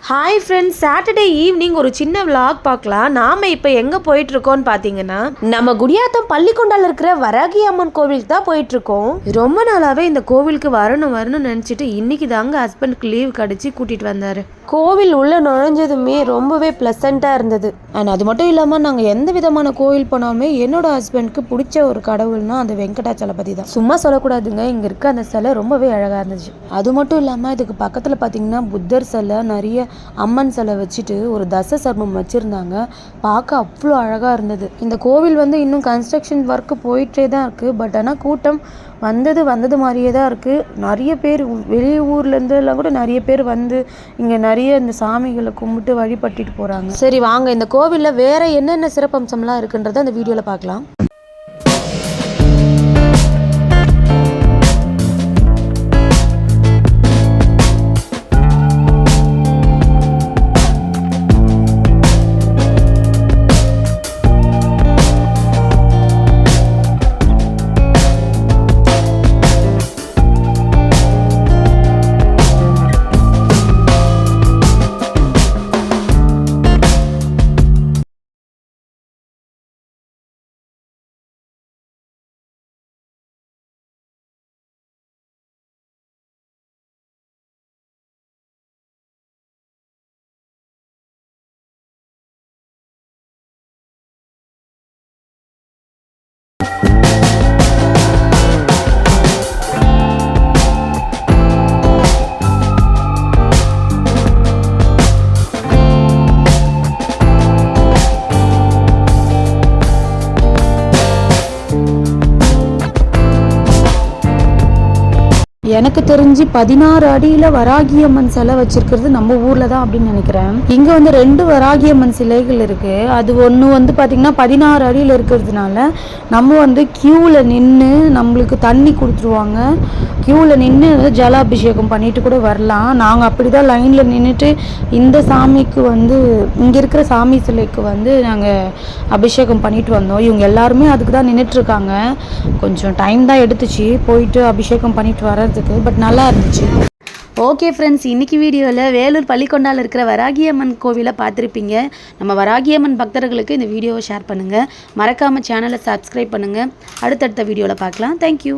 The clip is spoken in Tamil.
ஹாய் ஃப்ரெண்ட்ஸ், சாட்டர்டே ஈவினிங் ஒரு சின்ன விளாக் பார்க்கலாம். நாம் இப்போ எங்கே போயிட்டுருக்கோன்னு பார்த்தீங்கன்னா, நம்ம குடியாத்தம் பள்ளிக்கொண்டால இருக்கிற வராகி அம்மன் கோவிலுக்கு தான் போயிட்டுருக்கோம். ரொம்ப நாளாகவே இந்த கோவிலுக்கு வரணும்னு நினச்சிட்டு இன்னைக்கு தாங்க ஹஸ்பண்டுக்கு லீவ் கிடச்சி கூட்டிகிட்டு வந்தார். கோவில் உள்ளே நுழைஞ்சதுமே ரொம்பவே ப்ளசண்ட்டாக இருந்தது. அண்ட் அது மட்டும் இல்லாமல் நாங்கள் எந்த விதமான கோவில் போனாலுமே என்னோட ஹஸ்பண்டுக்கு பிடிச்ச ஒரு கடவுள்னா அந்த வெங்கடாச்சலபதி தான். சும்மா சொல்லக்கூடாதுங்க, இங்கே இருக்க அந்த சிலை ரொம்பவே அழகாக இருந்துச்சு. அது மட்டும் இல்லாமல் இதுக்கு பக்கத்தில் பார்த்தீங்கன்னா புத்தர் சிலை, நிறைய அம்மன் சிலை வச்சுட்டு ஒரு தச சர்மம் வச்சுருந்தாங்க. பார்க்க அவ்வளோ அழகாக இருந்தது. இந்த கோவில் இன்னும் கன்ஸ்ட்ரக்ஷன் ஒர்க்கு போயிட்டே தான் இருக்குது. பட் ஆனால் கூட்டம் வந்தது மாதிரியே தான் இருக்குது. நிறைய பேர் வெளியூர்லேருந்து எல்லாம் கூட நிறைய பேர் இங்கே நிறைய இந்த சாமிகளை கும்பிட்டு வழிபட்டுட்டு போகிறாங்க. சரி வாங்க, இந்த கோவிலில் வேறு என்னென்ன சிறப்பம்சம்லாம் இருக்குன்றதை அந்த வீடியோவில் பார்க்கலாம். எனக்கு தெரிஞ்சு 16 அடியில் வராகியம்மன் சிலை வச்சிருக்கிறது நம்ம ஊரில் தான் அப்படின்னு நினைக்கிறேன். இங்கே 2 வராகியம்மன் சிலைகள் இருக்குது. அது ஒன்று பார்த்திங்கன்னா 16 அடியில் இருக்கிறதுனால நம்ம க்யூவில் நின்று நம்மளுக்கு தண்ணி கொடுத்துருவாங்க. க்யூவில் நின்று ஜலாபிஷேகம் பண்ணிட்டு கூட வரலாம். நாங்கள் அப்படி தான் லைனில் நின்றுட்டு இந்த சாமிக்கு இங்கே இருக்கிற சாமி சிலைக்கு நாங்கள் அபிஷேகம் பண்ணிட்டு வந்தோம். இவங்க எல்லாருமே அதுக்கு தான் நின்றுட்டுருக்காங்க. கொஞ்சம் டைம் தான் எடுத்துச்சு போயிட்டு அபிஷேகம் பண்ணிட்டு வர்றதுக்கு. பட் நல்லா இருந்துச்சு. ஓகே ஃப்ரெண்ட்ஸ், இன்றைக்கி வீடியோவில் வேலூர் பள்ளிக்கொண்டால் இருக்கிற வராகியம்மன் கோவிலை பார்த்துருப்பீங்க. நம்ம வராகியம்மன் பக்தர்களுக்கு இந்த வீடியோவை ஷேர் பண்ணுங்கள். மறக்காமல் சேனலை சப்ஸ்கிரைப் பண்ணுங்கள். அடுத்தடுத்த வீடியோவில் பார்க்கலாம். தேங்க்யூ.